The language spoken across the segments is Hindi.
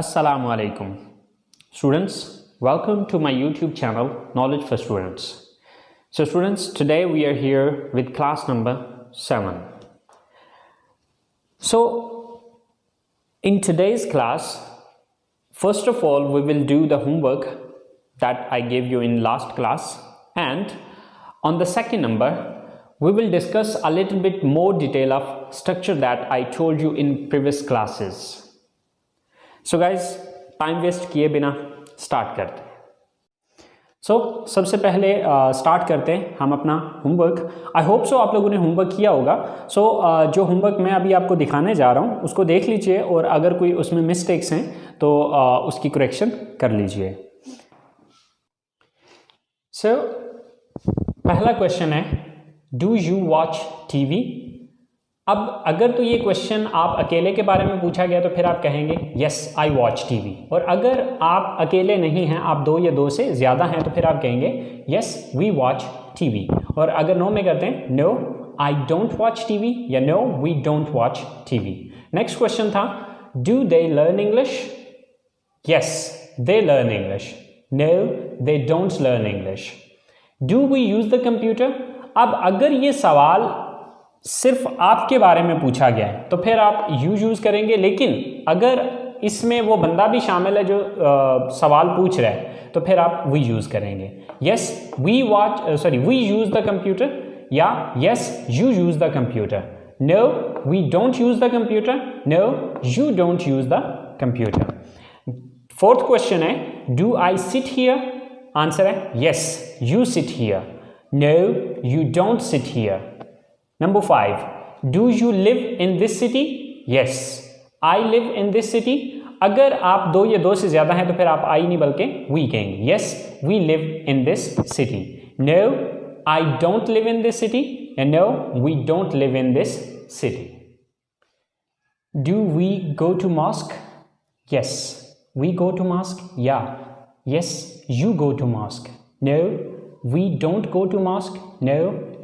Assalamu alaikum. Students, welcome to my YouTube channel Knowledge for Students. So students, today we are here with class number 7. So in today's class, first of all we will do the homework that I gave you in last class, and on the second number we will discuss a little bit more detail of structure that I told you in previous classes. So guys time waste किए बिना स्टार्ट करते हैं। सबसे पहले स्टार्ट करते हैं हम अपना होमवर्क। आई होप सो आप लोगों ने होमवर्क किया होगा। जो होमवर्क मैं अभी आपको दिखाने जा रहा हूँ उसको देख लीजिए, और अगर कोई उसमें मिस्टेक्स हैं तो उसकी करेक्शन कर लीजिए। पहला क्वेश्चन है, डू यू वॉच टीवी? अब अगर तो ये क्वेश्चन आप अकेले के बारे में पूछा गया तो फिर आप कहेंगे यस आई वॉच टीवी, और अगर आप अकेले नहीं हैं, आप दो या दो से ज़्यादा हैं, तो फिर आप कहेंगे यस वी वॉच टीवी। और अगर नो में करते हैं no I don't watch TV या no we don't watch TV. Next question था, do they learn English? Yes they learn English, no they don't learn English. Do we use the computer? अब अगर ये सवाल सिर्फ आपके बारे में पूछा गया है तो फिर आप यूज़ करेंगे, लेकिन अगर इसमें वो बंदा भी शामिल है जो सवाल पूछ रहा है तो फिर आप वी यूज़ करेंगे। Yes we use the computer या yes you use the computer. No we don't use the computer, no you don't use the computer. Fourth question है, do I sit here? Answer है yes you sit here, no you don't sit here. Number 5, do you live in this city? Yes, I live in this city. अगर आप दो या दो से ज़्यादा हैं तो फिर आप I नहीं बल्कि we कहेंगे। Yes, we live in this city. No, I don't live in this city. And no, we don't live in this city. Do we go to mosque? Yes, we go to mosque. Yeah. Yes, you go to mosque. No, we don't go to mosque. No,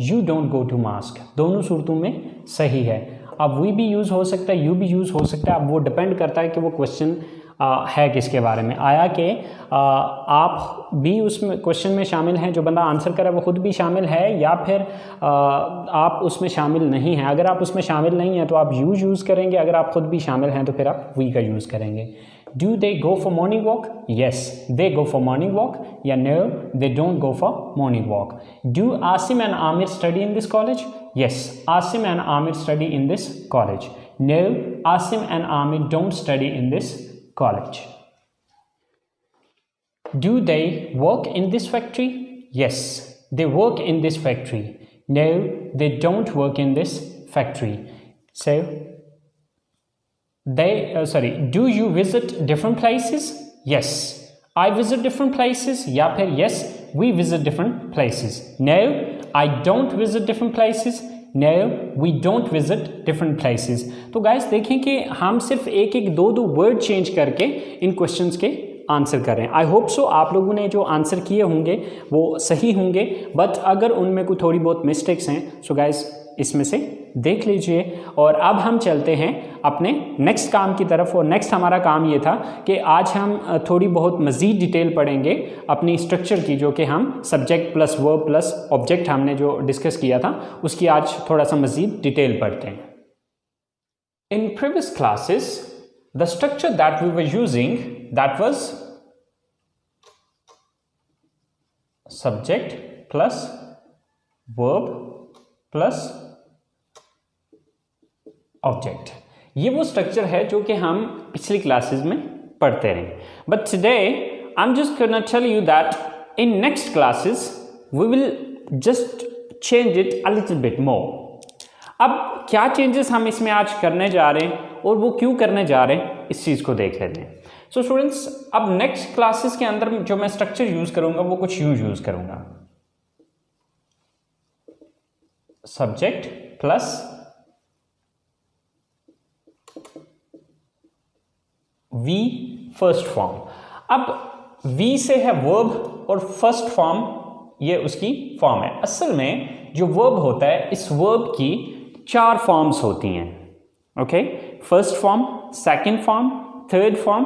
you don't go to mosque. दोनों सूरतों में सही है। अब we भी यूज़ हो सकता है, you भी यूज़ हो सकता है। अब वो डिपेंड करता है कि वो क्वेश्चन है किसके बारे में आया, कि आप भी उसमें क्वेश्चन में शामिल हैं, जो बंदा आंसर करे वो खुद भी शामिल है, या फिर आप उसमें शामिल नहीं हैं। अगर आप उसमें शामिल नहीं हैं तो आप you यूज़ करेंगे, अगर आप खुद भी शामिल हैं तो फिर आप we का यूज़ करेंगे। Do they go for morning walk? Yes, they go for morning walk. Yeah, no, they don't go for morning walk. Do Asim and Amir study in this college? Yes, Asim and Amir study in this college. No, Asim and Amir don't study in this college. Do they work in this factory? Yes, they work in this factory. No, they don't work in this factory. So, do you visit different places? Yes, I visit different places. या फिर yes, we visit different places. No, I don't visit different places. No, we don't visit different places. तो गाइस देखें कि हम सिर्फ एक एक दो वर्ड चेंज करके इन क्वेश्चंस के आंसर करें। आई होप सो आप लोगों ने जो आंसर किए होंगे वो सही होंगे, बट अगर उनमें कोई थोड़ी बहुत मिस्टेक्स हैं सो गाइस इसमें से देख लीजिए। और अब हम चलते हैं अपने नेक्स्ट काम की तरफ, और नेक्स्ट हमारा काम ये था कि आज हम थोड़ी बहुत मज़ीद डिटेल पढ़ेंगे अपनी स्ट्रक्चर की, जो कि हम subject plus verb plus object हमने जो डिस्कस किया था उसकी आज थोड़ा सा मज़ीद डिटेल पढ़ते हैं। In previous classes the structure that we were using that was subject plus verb plus object. ये वो स्ट्रक्चर है जो कि हम पिछली क्लासेस में पढ़ते रहे, but today I am just gonna tell you that in next classes we will just change it a little bit more. अब क्या चेंजेस हम इसमें आज करने जा रहे हैं और वो क्यों करने जा रहे हैं, इस चीज़ को देख लेते हैं। सो स्टूडेंट्स, अब नेक्स्ट क्लासेस के अंदर जो मैं स्ट्रक्चर यूज़ करूँगा वो कुछ यूज़ करूँगा, subject plus V first form. अब वी से है वर्ब और फर्स्ट फॉर्म ये उसकी फॉर्म है। असल में जो वर्ब होता है, इस वर्ब की 4 फॉर्म्स होती हैं। Okay, first form, second form, third form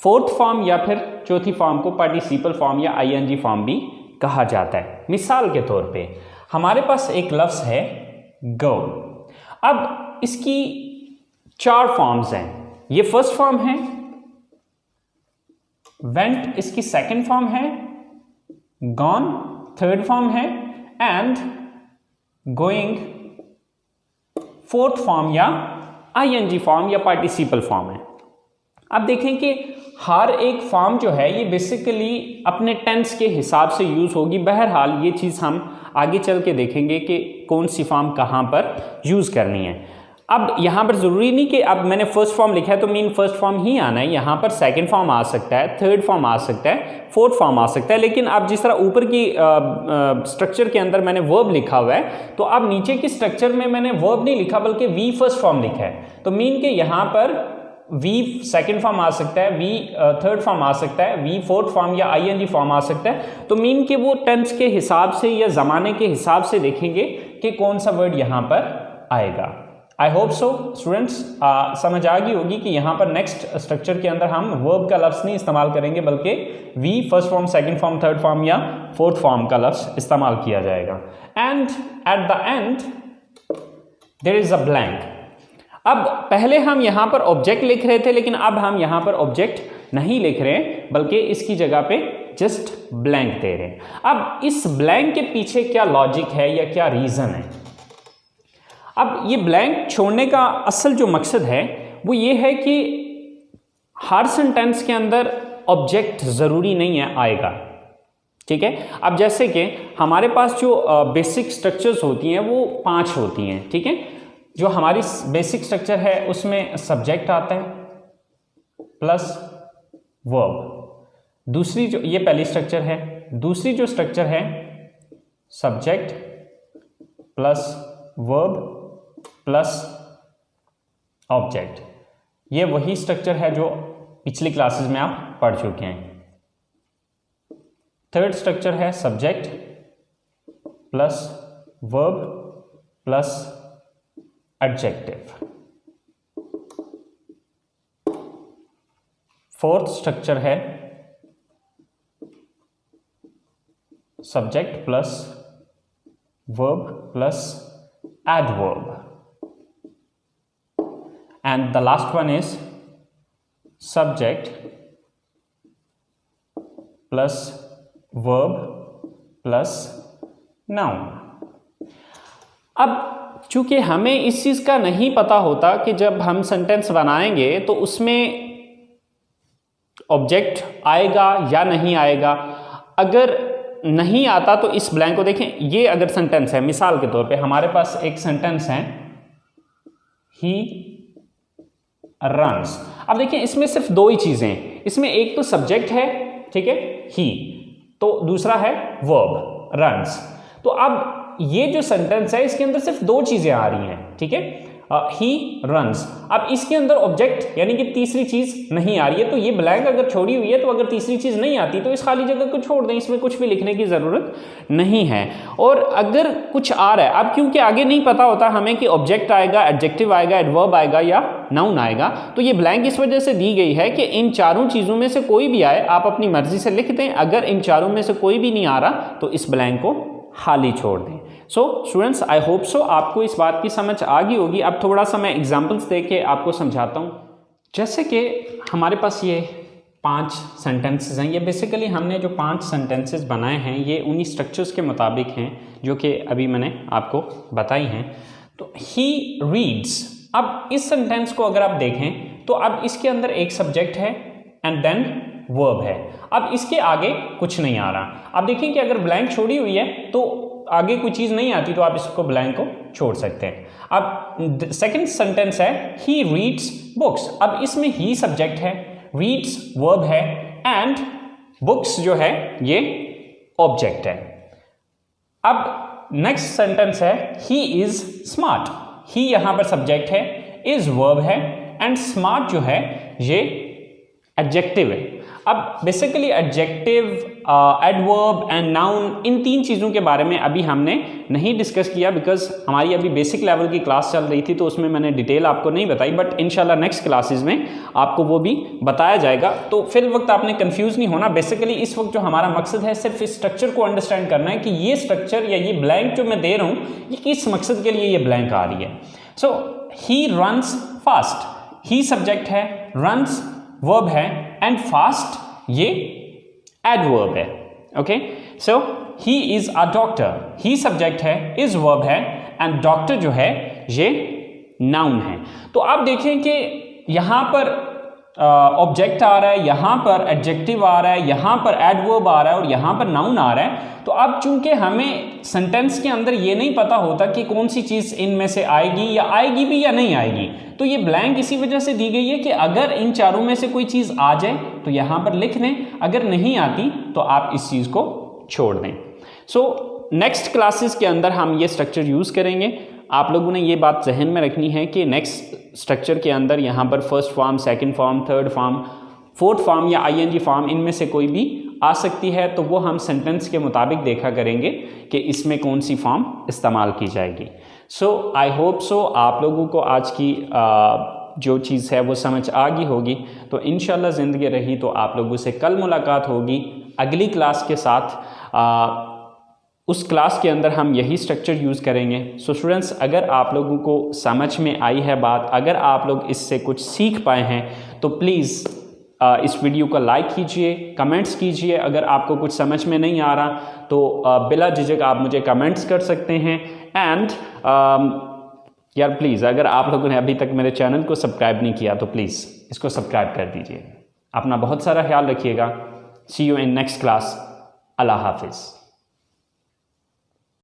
fourth form या फिर चौथी फॉर्म को पार्टिसिपल फॉर्म या आईएनजी फॉर्म भी कहा जाता है। मिसाल के तौर पे हमारे पास एक लफ्ज है गो। अब इसकी 4 फॉर्म्स हैं। ये फर्स्ट फॉर्म है, वेंट इसकी सेकंड फॉर्म है, गॉन थर्ड फॉर्म है एंड गोइंग फोर्थ फॉर्म या आईएनजी फॉर्म या पार्टिसिपल फॉर्म है। अब देखें कि हर एक फॉर्म जो है ये बेसिकली अपने टेंस के हिसाब से यूज होगी। बहरहाल ये चीज़ हम आगे चल के देखेंगे कि कौन सी फॉर्म कहाँ पर यूज करनी है। अब यहाँ पर ज़रूरी नहीं कि अब मैंने फर्स्ट फॉर्म लिखा है तो मीन फर्स्ट फॉर्म ही आना है। यहाँ पर सेकंड फॉर्म आ सकता है, थर्ड फॉर्म आ सकता है, फोर्थ फॉर्म आ सकता है। लेकिन अब जिस तरह ऊपर की स्ट्रक्चर के अंदर मैंने वर्ब लिखा हुआ है, तो अब नीचे की स्ट्रक्चर में मैंने वर्ब नहीं लिखा बल्कि वी फर्स्ट फॉर्म लिखा है। तो मीन के यहाँ पर वी सेकंड फॉर्म आ सकता है, वी थर्ड फॉर्म आ सकता है, वी फोर्थ फॉर्म या आईएनजी फॉर्म आ सकता है। तो मीन के वो टेंस के हिसाब से या ज़माने के हिसाब से देखेंगे कि कौन सा वर्ड यहाँ पर आएगा। आई होप सो स्टूडेंट्स समझ आ गई होगी कि यहाँ पर नेक्स्ट स्ट्रक्चर के अंदर हम वर्ब का लफ्ज़ नहीं इस्तेमाल करेंगे बल्कि V first form, second form, third form या फोर्थ फॉर्म का लफ्ज़ इस्तेमाल किया जाएगा। And at the end there is a blank. अब पहले हम यहाँ पर ऑब्जेक्ट लिख रहे थे, लेकिन अब हम यहाँ पर ऑब्जेक्ट नहीं लिख रहे हैं बल्कि इसकी जगह पे जस्ट ब्लैंक दे रहे हैं। अब इस ब्लैंक के पीछे क्या लॉजिक है या क्या रीज़न है? अब ये ब्लैंक छोड़ने का असल जो मकसद है वो ये है कि हर सेंटेंस के अंदर ऑब्जेक्ट ज़रूरी नहीं है आएगा, ठीक है। अब जैसे कि हमारे पास जो बेसिक स्ट्रक्चर्स होती हैं वो 5 होती हैं, ठीक है। जो हमारी बेसिक स्ट्रक्चर है उसमें सब्जेक्ट आता है प्लस वर्ब। दूसरी जो ये पहली स्ट्रक्चर है, दूसरी जो स्ट्रक्चर है subject plus verb plus object. ये वही स्ट्रक्चर है जो पिछली क्लासेस में आप पढ़ चुके हैं। थर्ड स्ट्रक्चर है subject plus verb plus adjective. Fourth structure है subject plus verb plus adverb. And the last one is subject plus verb plus noun। अब चूंकि हमें इस चीज़ का नहीं पता होता कि जब हम सेंटेंस बनाएंगे तो उसमें ऑब्जेक्ट आएगा या नहीं आएगा। अगर नहीं आता तो इस ब्लैंक को देखें। ये अगर सेंटेंस है, मिसाल के तौर पे हमारे पास एक सेंटेंस है ही रन्स। अब देखिए इसमें सिर्फ 2 ही चीजें हैं। इसमें एक तो सब्जेक्ट है, ठीक है, ही, तो दूसरा है वर्ब रन्स। तो अब ये जो सेंटेंस है इसके अंदर सिर्फ 2 चीजें आ रही हैं, ठीक है, ही रन्स। अब इसके अंदर ऑब्जेक्ट यानी कि तीसरी चीज नहीं आ रही है। तो ये ब्लैंक अगर छोड़ी हुई है तो अगर तीसरी चीज नहीं आती तो इस खाली जगह को छोड़ दें, इसमें कुछ भी लिखने की जरूरत नहीं है। और अगर कुछ आ रहा है, अब क्योंकि आगे नहीं पता होता हमें कि ऑब्जेक्ट आएगा, एडजेक्टिव आएगा, एडवर्ब आएगा या नाउन आएगा, तो ये ब्लैंक इस वजह से दी गई है कि इन चारों चीजों में से कोई भी आए आप अपनी मर्जी से लिख दें। अगर इन चारों में से कोई भी नहीं आ रहा तो इस ब्लैंक को खाली छोड़ दें। So students I hope so आपको इस बात की समझ आ गई होगी। अब थोड़ा सा मैं एग्जांपल्स दे के आपको समझाता हूँ। जैसे कि हमारे पास ये 5 सेंटेंसेस हैं। ये बेसिकली हमने जो 5 सेंटेंसेस बनाए हैं ये उन्हीं स्ट्रक्चर्स के मुताबिक हैं जो कि अभी मैंने आपको बताई हैं। तो ही रीड्स, अब इस सेंटेंस को अगर आप देखें तो अब इसके अंदर एक सब्जेक्ट है एंड देन वर्ब है। अब इसके आगे कुछ नहीं आ रहा। अब देखिए कि अगर ब्लैंक छोड़ी हुई है तो आगे कोई चीज़ नहीं आती तो आप इसको ब्लैंक को छोड़ सकते हैं। अब सेकंड सेंटेंस है ही रीड्स बुक्स। अब इसमें ही सब्जेक्ट है, रीड्स वर्ब है एंड बुक्स जो है ये ऑब्जेक्ट है। अब नेक्स्ट सेंटेंस है ही इज स्मार्ट। ही यहां पर सब्जेक्ट है, इज वर्ब है एंड स्मार्ट जो है ये एडजेक्टिव है। अब basically adjective, adverb and noun, इन 3 चीज़ों के बारे में अभी हमने नहीं डिस्कस किया बिकॉज हमारी अभी बेसिक लेवल की क्लास चल रही थी, तो उसमें मैंने डिटेल आपको नहीं बताई, बट इंशाल्लाह नेक्स्ट क्लासेस में आपको वो भी बताया जाएगा। तो फिर वक्त आपने कंफ्यूज नहीं होना। बेसिकली इस वक्त जो हमारा मकसद है सिर्फ इस स्ट्रक्चर को अंडरस्टैंड करना है कि ये स्ट्रक्चर या ये ब्लैंक जो मैं दे रहा हूँ ये किस मकसद के लिए ये ब्लैंक आ रही है। So he runs fast, he subject है, रन्स वर्ब है एंड फास्ट ये एडवर्ब है। Okay, so he is a doctor, he subject है, इज वर्ब है एंड डॉक्टर जो है ये नाउन है। तो आप देखें कि यहां पर ऑब्जेक्ट आ रहा है, यहाँ पर एडजेक्टिव आ रहा है, यहाँ पर एडवर्ब आ रहा है और यहाँ पर नाउन आ रहा है। तो अब चूंकि हमें सेंटेंस के अंदर ये नहीं पता होता कि कौन सी चीज़ इनमें से आएगी या आएगी भी या नहीं आएगी, तो ये ब्लैंक इसी वजह से दी गई है कि अगर इन चारों में से कोई चीज़ आ जाए तो यहाँ पर लिख दें, अगर नहीं आती तो आप इस चीज़ को छोड़ दें। सो नेक्स्ट क्लासेस के अंदर हम ये स्ट्रक्चर यूज़ करेंगे। आप लोगों ने ये बात जहन में रखनी है कि नेक्स्ट स्ट्रक्चर के अंदर यहाँ पर first form, second form, third form, fourth form या आईएनजी फॉर्म इनमें से कोई भी आ सकती है, तो वो हम सेंटेंस के मुताबिक देखा करेंगे कि इसमें कौन सी फॉर्म इस्तेमाल की जाएगी। सो आई होप सो आप लोगों को आज की जो चीज़ है वो समझ आ गई होगी। तो इंशाल्लाह ज़िंदगी रही तो आप लोगों से कल मुलाकात होगी अगली क्लास के साथ। उस क्लास के अंदर हम यही स्ट्रक्चर यूज़ करेंगे। सो स्टूडेंट्स, अगर आप लोगों को समझ में आई है बात, अगर आप लोग इससे कुछ सीख पाए हैं तो प्लीज़ इस वीडियो को लाइक कीजिए, कमेंट्स कीजिए। अगर आपको कुछ समझ में नहीं आ रहा तो बिला झिझक आप मुझे कमेंट्स कर सकते हैं। एंड यार प्लीज़, अगर आप लोगों ने अभी तक मेरे चैनल को सब्सक्राइब नहीं किया तो प्लीज़ इसको सब्सक्राइब कर दीजिए। अपना बहुत सारा ख्याल रखिएगा। सी यू इन नेक्स्ट क्लास। अल्लाह हाफिज़।